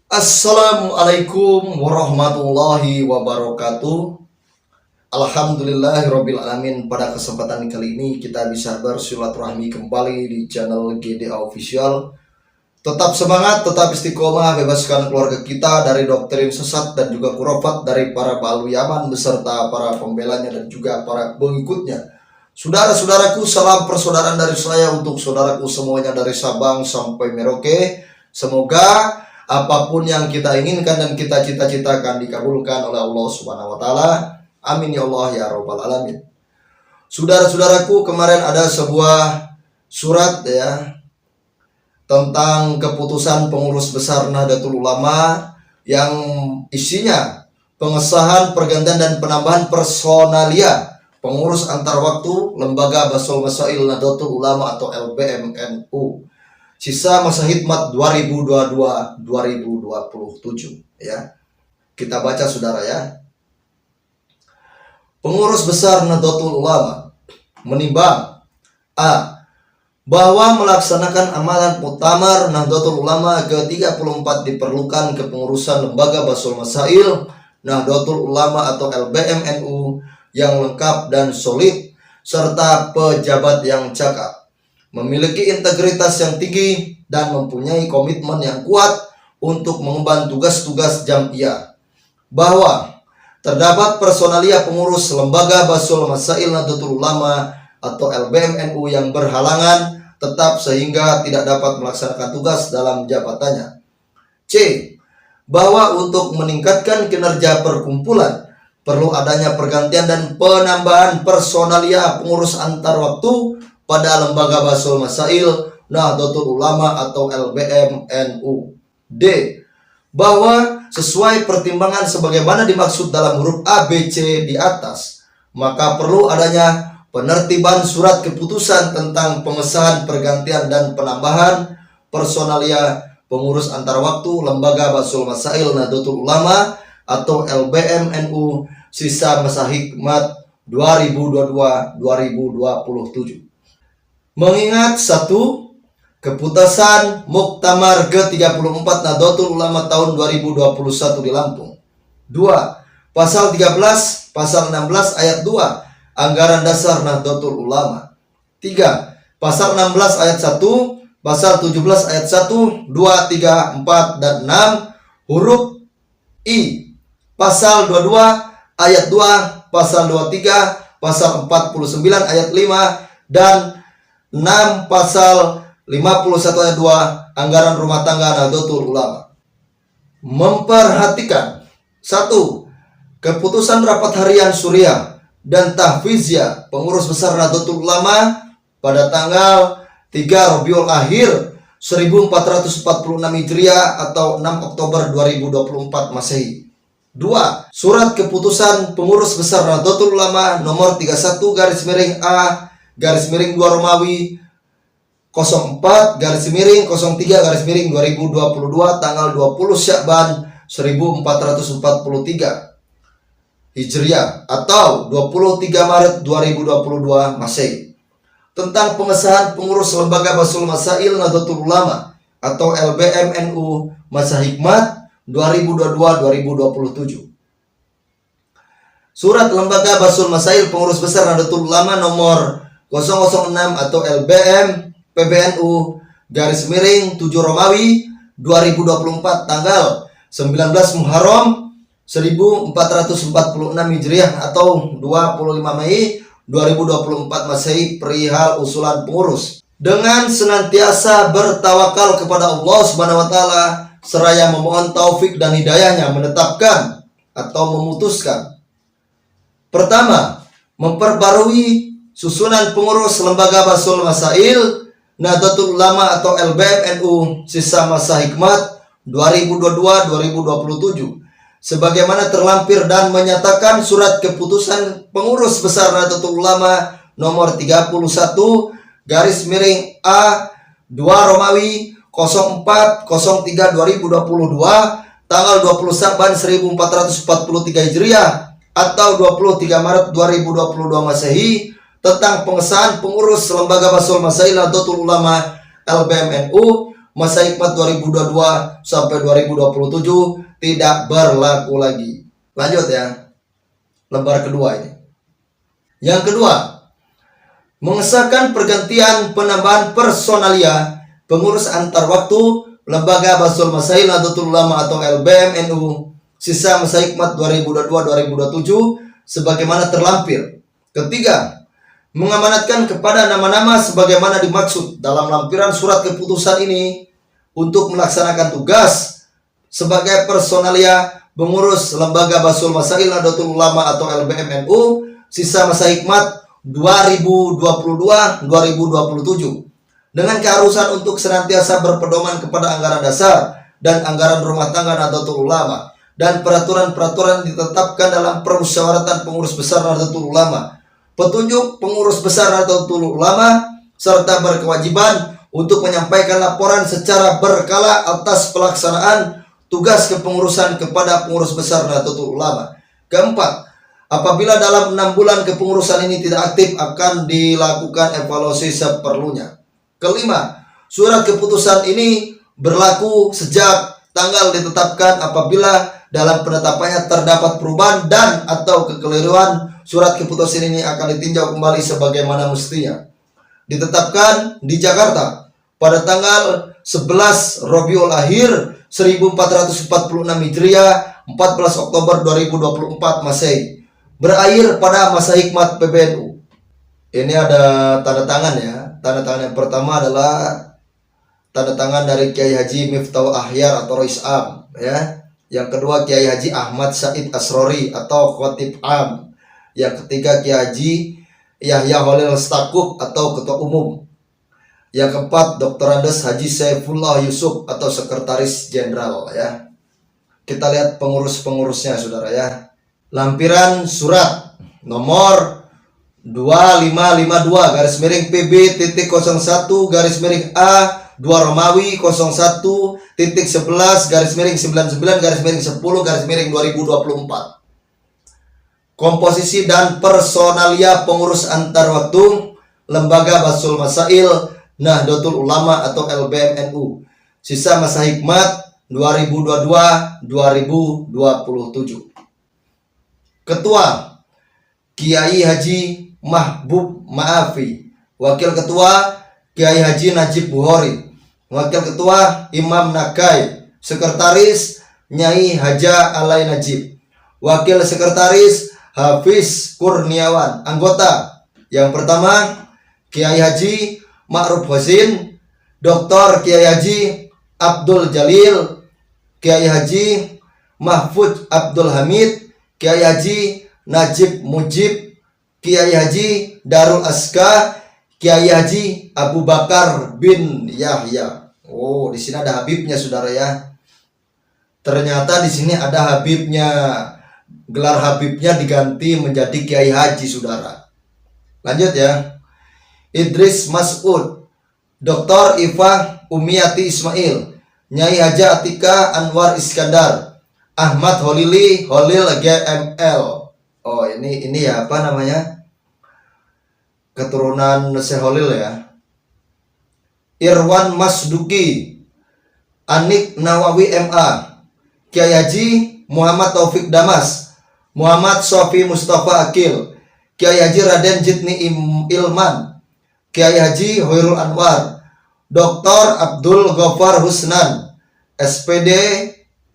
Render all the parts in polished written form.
Assalamualaikum warahmatullahi wabarakatuh. Alhamdulillahirabbil alamin. Pada kesempatan kali ini kita bisa bersilaturahmi kembali di channel GDA Official. Tetap semangat, tetap istiqomah, bebaskan keluarga kita dari doktrin sesat dan juga khurafat dari para balu Yaman beserta para pembelanya dan juga para pengikutnya. Saudara-saudaraku, salam persaudaraan dari saya untuk saudaraku semuanya dari Sabang sampai Merauke. Semoga apapun yang kita inginkan dan kita cita-citakan dikabulkan oleh Allah Subhanahu wa taala. Amin ya Allah ya rabbal alamin. Saudara-saudaraku, kemarin ada sebuah surat ya tentang keputusan pengurus besar Nahdlatul Ulama yang isinya pengesahan pergantian dan penambahan personalia pengurus antar waktu Lembaga Basul Masail Nahdlatul Ulama atau LBMNU. Sisa masa hikmat 2022-2027 ya. Kita baca saudara ya. Pengurus besar Nahdlatul Ulama menimbang A. Bahwa melaksanakan amalan muktamar Nahdlatul Ulama ke-34 diperlukan kepengurusan Lembaga Basul Masail Nahdlatul Ulama atau LBMNU yang lengkap dan solid serta pejabat yang cakap, memiliki integritas yang tinggi dan mempunyai komitmen yang kuat untuk mengemban tugas-tugas jam'iyah. Bahwa terdapat personalia pengurus Lembaga Basul Masail Nahdlatul Ulama atau LBMNU yang berhalangan tetap sehingga tidak dapat melaksanakan tugas dalam jabatannya. C. Bahwa untuk meningkatkan kinerja perkumpulan perlu adanya pergantian dan penambahan personalia pengurus antar waktu pada Lembaga Basul Masail Nahdlatul Ulama atau LBMNU. D. Bahwa sesuai pertimbangan sebagaimana dimaksud dalam huruf A, B, C di atas, maka perlu adanya penertiban surat keputusan tentang pengesahan pergantian dan penambahan personalia pengurus antar waktu Lembaga Basul Masail Nahdlatul Ulama atau LBMNU sisa masa hikmat 2022-2027. Mengingat 1. Keputusan Muktamar ke-34 Nahdlatul Ulama tahun 2021 di Lampung. 2. Pasal 13, Pasal 16 ayat 2 Anggaran Dasar Nahdlatul Ulama. 3. Pasal 16 ayat 1, Pasal 17 ayat 1, 2, 3, 4, dan 6 huruf I. Pasal 22 ayat 2, Pasal 23, Pasal 49 ayat 5, dan 6 Pasal 51 ayat 2 Anggaran Rumah Tangga Nahdlatul Ulama. Memperhatikan 1. Keputusan rapat harian Suriah dan Tahfiziah pengurus besar Nahdlatul Ulama pada tanggal 3 Rabiul Akhir 1446 Hijriah atau 6 Oktober 2024 Masehi. 2. Surat keputusan pengurus besar Nahdlatul Ulama nomor 31-A-2 Romawi 04-03-2022 tanggal 20 Syakban 1443 Hijriah atau 23 Maret 2022 Masehi tentang pengesahan pengurus Lembaga Basul Masail Nahdlatul Ulama atau LBMNU masa hikmat 2022-2027. Surat Lembaga Basul Masail pengurus besar Nahdlatul Ulama nomor 006 atau LBM PBNU _7 Romawi 2024 tanggal 19 Muharram 1446 Hijriah atau 25 Mei 2024 Masehi perihal usulan pengurus dengan senantiasa bertawakal kepada Allah Subhanahu wa taala seraya memohon taufik dan hidayahnya menetapkan atau memutuskan. Pertama, memperbarui susunan pengurus Lembaga Basul Masail Nahdlatul Ulama atau LBMNU sisa masa hikmat 2022-2027 sebagaimana terlampir dan menyatakan surat keputusan pengurus besar Nahdlatul Ulama nomor 31-A-2 Romawi 04-03-2022 tanggal 20 Syakban 1443 Hijriah atau 23 Maret 2022 Masehi tentang pengesahan pengurus Lembaga Basul Masail Nahdlatul Ulama LBMNU masa hikmat 2022 sampai 2027 tidak berlaku lagi. Lanjut ya, lembar kedua ini. Yang kedua, mengesahkan pergantian penambahan personalia pengurus antar waktu Lembaga Bahsul Masail Nahdlatul Ulama atau LBMNU sisa masa hikmat 2022-2027 sebagaimana terlampir. Ketiga, mengamanatkan kepada nama-nama sebagaimana dimaksud dalam lampiran surat keputusan ini untuk melaksanakan tugas sebagai personalia pengurus Lembaga Bahsul Masail Nahdlatul Ulama atau LBMNU sisa masa hikmat 2022-2027 dengan keharusan untuk senantiasa berpedoman kepada anggaran dasar dan anggaran rumah tangga Nahdlatul Ulama dan peraturan-peraturan ditetapkan dalam permusyawaratan pengurus besar Nahdlatul Ulama, petunjuk pengurus besar Nahdlatul Ulama, serta berkewajiban untuk menyampaikan laporan secara berkala atas pelaksanaan tugas kepengurusan kepada pengurus besar Nahdlatul Ulama. Keempat, apabila dalam 6 bulan kepengurusan ini tidak aktif akan dilakukan evaluasi seperlunya. Kelima, surat keputusan ini berlaku sejak tanggal ditetapkan. Apabila dalam penetapannya terdapat perubahan dan atau kekeliruan, surat keputusan ini akan ditinjau kembali sebagaimana mestinya. Ditetapkan di Jakarta pada tanggal 11 Rabiul Akhir 1446 Hijriah, 14 Oktober 2024 Masehi, berakhir pada masa hikmat PBNU. Ini ada tanda tangan ya. Tanda tangan yang pertama adalah tanda tangan dari Kiai Haji Miftahul Ahyar atau Rois Am ya. Yang kedua Kiai Haji Ahmad Said Asrori atau Khatib Am. Yang ketiga Kiai Haji Yahya Holil Stakuf atau Ketua Umum. Yang keempat Dr. Andes Haji Saifullah Yusuf atau Sekretaris Jenderal ya. Kita lihat pengurus-pengurusnya saudara ya. Lampiran surat nomor 2552 PB.01 A 2 Romawi 01.11 99 10 2024. Komposisi dan personalia pengurus antar waktu Lembaga Bahsul Masail Nahdlatul Ulama atau LBMNU sisa masa hikmat 2022-2027. Ketua Kiai Haji Mahbub Maafi, Wakil Ketua Kiai Haji Najib Buhori, Wakil Ketua Imam Nakai, Sekretaris Nyai Haja Alai Najib, Wakil Sekretaris Hafiz Kurniawan. Anggota yang pertama Kiai Haji Ma'ruf Husin, Dr. Kiai Haji Abdul Jalil, Kiai Haji Mahfud Abdul Hamid, Kiai Haji Najib Mujib, Kiai Haji Darul Aska, Kiai Haji Abu Bakar bin Yahya. Oh, di sini ada Habibnya saudara ya. Ternyata di sini ada Habibnya. Gelar Habibnya diganti menjadi Kiai Haji saudara. Lanjut ya. Idris Mas'ud, Dr. Ifah Umiyati Ismail, Nyai Haja Atika Anwar Iskandar, Ahmad Holili Holil GML. Oh, ini ya apa namanya? Keturunan Syekh Holil ya. Irwan Masduki, Anik Nawawi MA, Kiai Haji Muhammad Taufik Damas, Muhammad Sofi Mustafa Akil, Kiai Haji Raden Jitni Ilman, Kiai Haji Hoirul Anwar, Dr. Abdul Ghaffar Husnan, SPD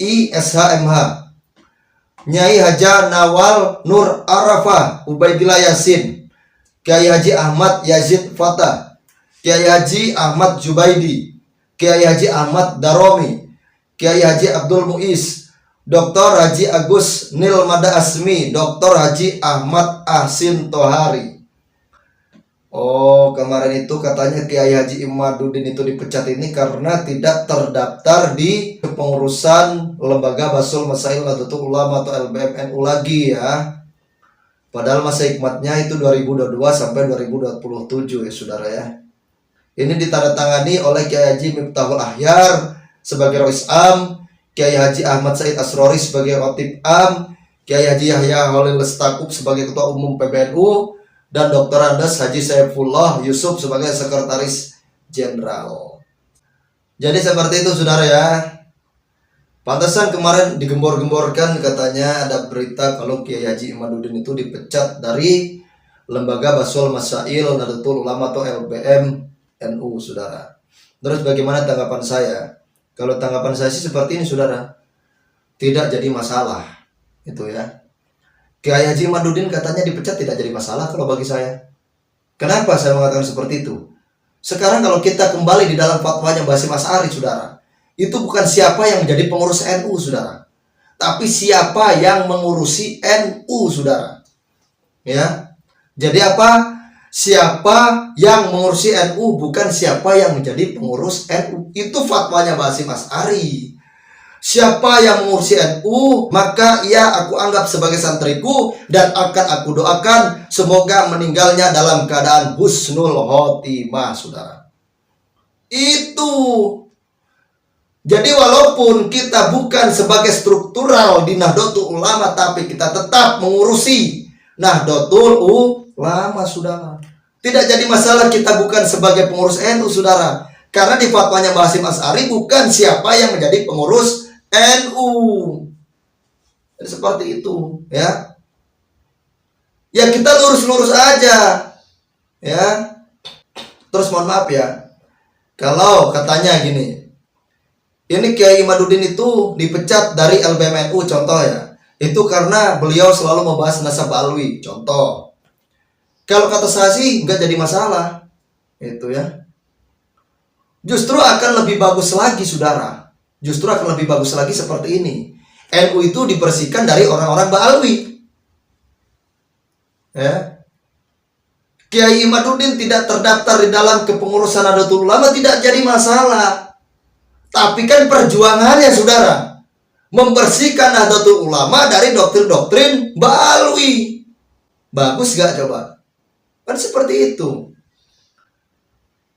ISHMH, Nyai Haja Nawal Nur Arafah Ubaidillah Yasin, Kiai Haji Ahmad Yazid Fatah, Kiai Haji Ahmad Jubaidi, Kiai Haji Ahmad Daromi, Kiai Haji Abdul Muiz, Dr. Haji Agus Nilmada Asmi, Dr. Haji Ahmad Ahsin Tohari. Oh, kemarin itu katanya Kiai Haji Imaduddin itu dipecat ini karena tidak terdaftar di kepengurusan Lembaga Bahsul Masail Nahdlatul Ulama atau LBMNU lagi ya. Padahal masa hikmatnya itu 2022 sampai 2027 ya saudara ya. Ini ditandatangani oleh Kiai Haji Miftahul Ahyar sebagai Rois Am, Kiai Haji Ahmad Said Asrori sebagai Khatib Am, Kiai Haji Yahya Holil Stakuf sebagai Ketua Umum PBNU, dan Dr. Andes Haji Saifullah Yusuf sebagai Sekretaris Jenderal. Jadi seperti itu saudara ya. Pantesan kemarin digembor-gemborkan katanya ada berita kalau Kiai Haji Imaduddin itu dipecat dari Lembaga Basul Masail Nahdlatul Ulama atau LBM NU saudara. Terus bagaimana tanggapan saya? Kalau tanggapan saya sih seperti ini saudara. Tidak jadi masalah. Itu ya. Kiai Haji Imaduddin katanya dipecat tidak jadi masalah kalau bagi saya. Kenapa saya mengatakan seperti itu? Sekarang kalau kita kembali di dalam fatwanya Basim Asy'ari saudara, itu bukan siapa yang menjadi pengurus NU saudara, tapi siapa yang mengurusi NU saudara. Ya. Jadi apa? Siapa yang mengurusi NU, bukan siapa yang menjadi pengurus NU. Itu fatwanya Basim Asy'ari. Siapa yang mengurusi NU, maka ia aku anggap sebagai santriku dan akan aku doakan semoga meninggalnya dalam keadaan husnul khotimah saudara. Itu. Jadi walaupun kita bukan sebagai struktural di Nahdlatul Ulama, tapi kita tetap mengurusi Nahdlatul Ulama saudara. Tidak jadi masalah kita bukan sebagai pengurus NU saudara. Karena di fatwanya Basim Asy'ari bukan siapa yang menjadi pengurus NU. Jadi seperti itu ya. Ya kita lurus-lurus aja. Ya. Terus mohon maaf ya. Kalau katanya gini, ini Kiai Imaduddin itu dipecat dari LBM NU contoh ya. Itu karena beliau selalu membahas nasab alwi contoh. Kalau kata saya sih nggak jadi masalah. Itu ya. Justru akan lebih bagus lagi saudara. Justru akan lebih bagus lagi seperti ini. NU itu dibersihkan dari orang-orang Ba'alwi. Ya. Kiai Imaduddin tidak terdaftar di dalam kepengurusan Nahdlatul Ulama tidak jadi masalah. Tapi kan perjuangannya saudara, membersihkan Nahdlatul Ulama dari doktrin-doktrin Ba'alwi. Bagus gak coba? Kan seperti itu.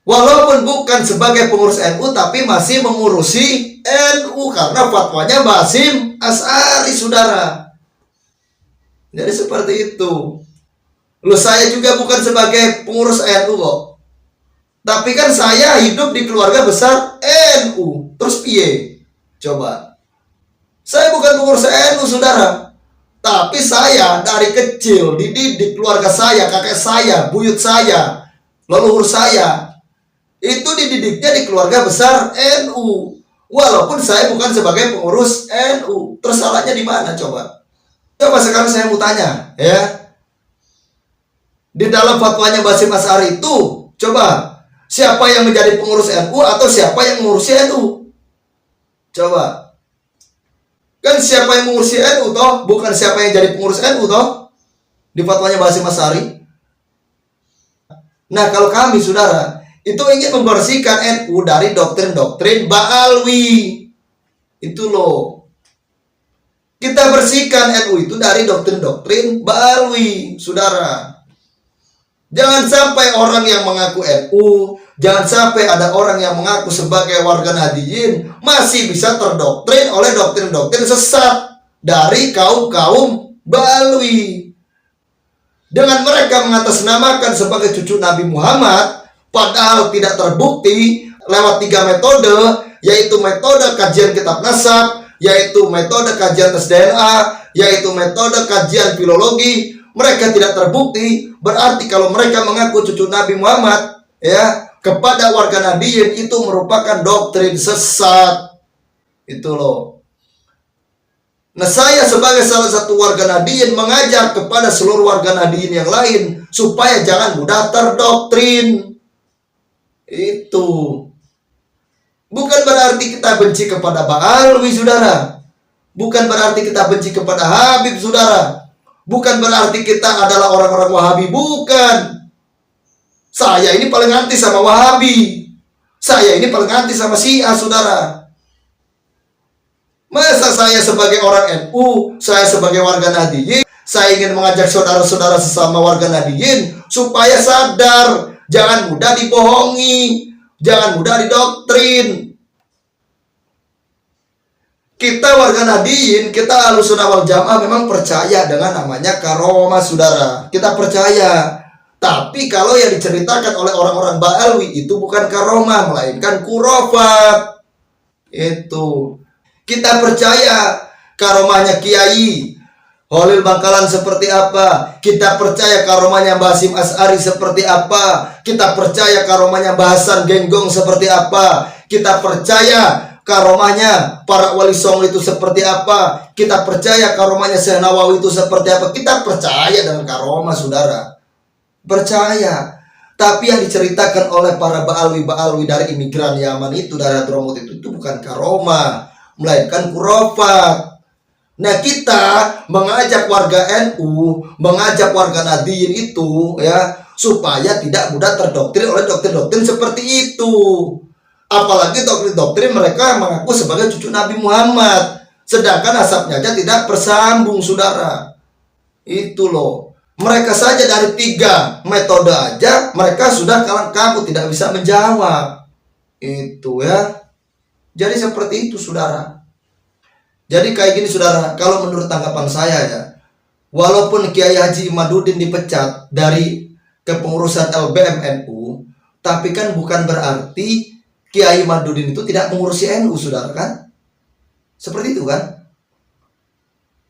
Walaupun bukan sebagai pengurus NU, tapi masih mengurusi NU karena fatwanya Basim Asy'ari saudara. Jadi seperti itu. Loh saya juga bukan sebagai pengurus NU kok. Tapi kan saya hidup di keluarga besar NU. Terus piye? Coba. Saya bukan pengurus NU saudara. Tapi saya dari kecil dididik keluarga saya, kakek saya, buyut saya, leluhur saya. Itu dididiknya di keluarga besar NU. Walaupun saya bukan sebagai pengurus NU. Terus salahnya di mana coba? Coba sekarang saya mau tanya ya. Di dalam fatwanya Basim Asy'ari itu, coba siapa yang menjadi pengurus NU atau siapa yang mengurusi NU? Coba. Kan siapa yang mengurusi NU toh, bukan siapa yang jadi pengurus NU toh. Di fatwanya Basim Asy'ari. Nah, kalau kami saudara itu ingin membersihkan NU dari doktrin-doktrin Ba'alwi. Itu loh. Kita bersihkan NU itu dari doktrin-doktrin Ba'alwi, saudara. Jangan sampai orang yang mengaku NU, jangan sampai ada orang yang mengaku sebagai warga Nahdliyin masih bisa terdoktrin oleh doktrin-doktrin sesat dari kaum-kaum Ba'alwi. Dengan mereka mengatasnamakan sebagai cucu Nabi Muhammad, padahal tidak terbukti lewat 3 metode, yaitu metode kajian kitab nasab, yaitu metode kajian tes DNA, yaitu metode kajian filologi. Mereka tidak terbukti. Berarti kalau mereka mengaku cucu Nabi Muhammad ya, kepada warga Nahdliyin itu merupakan doktrin sesat. Itu loh. Nah, saya sebagai salah satu warga Nahdliyin mengajak kepada seluruh warga Nahdliyin yang lain supaya jangan mudah terdoktrin. Itu bukan berarti kita benci kepada Ba'alwi saudara. Bukan berarti kita benci kepada Habib saudara. Bukan berarti kita adalah orang-orang Wahabi. Bukan. Saya ini paling anti sama Wahabi. Saya ini paling anti sama Syiah saudara. Masa saya sebagai orang NU, saya sebagai warga Nahdliyin, saya ingin mengajak saudara-saudara sesama warga Nahdliyin supaya sadar, jangan mudah dibohongi, jangan mudah didoktrin. Kita warga Nahdliyin, kita Ahlussunnah wal Jamaah memang percaya dengan namanya karomah saudara. Kita percaya. Tapi kalau yang diceritakan oleh orang-orang Ba'alwi itu bukan karomah, melainkan kurofat. Itu. Kita percaya karomahnya Kiai Holil Bangkalan seperti apa. Kita percaya karomahnya Mbah Hasyim Asy'ari seperti apa. Kita percaya karomahnya Mbah Hasan Genggong seperti apa. Kita percaya karomahnya para wali songo itu seperti apa. Kita percaya karomahnya Syekh Nawawi itu seperti apa. Kita percaya dengan karomah, saudara. Percaya. Tapi yang diceritakan oleh para ba'alwi dari imigran Yaman itu, dari Hadramut itu bukan karomah, melainkan khurafat. Nah, kita mengajak warga NU, mengajak warga Nahdliyin itu ya, supaya tidak mudah terdoktrin oleh doktrin-doktrin seperti itu. Apalagi doktrin-doktrin mereka mengaku sebagai cucu Nabi Muhammad, sedangkan nasabnya aja tidak bersambung, saudara. Itu loh. Mereka saja dari 3 metode aja mereka sudah kamu tidak bisa menjawab. Itu ya. Jadi seperti itu, saudara. Jadi kayak gini, saudara. Kalau menurut tanggapan saya ya, walaupun Kiai Haji Imaduddin dipecat dari kepengurusan LBM NU, tapi kan bukan berarti Kiai Imaduddin itu tidak mengurusi NU, saudara, kan? Seperti itu kan?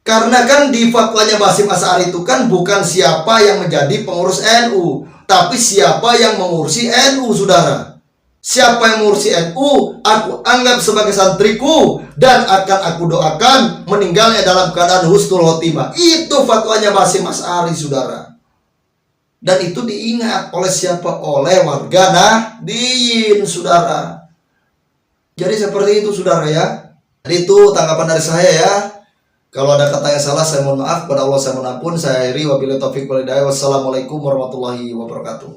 Karena kan di fatwanya Mbah Hasyim Asy'ari itu kan bukan siapa yang menjadi pengurus NU, tapi siapa yang mengurusi NU, saudara. Siapa yang mengurusi NU, aku anggap sebagai santriku dan akan aku doakan meninggalnya dalam keadaan husnul khotimah. Itu fatwanya Mbah Hasyim Asy'ari, saudara. Dan itu diingat oleh siapa? Oleh warga Nahdliyin, saudara. Jadi seperti itu, saudara ya. Jadi itu tanggapan dari saya ya. Kalau ada kata yang salah, saya mohon maaf. Kepada Allah saya mohon ampun. Saya akhiri, wabillahi taufiq wal hidayah. Wassalamualaikum warahmatullahi wabarakatuh.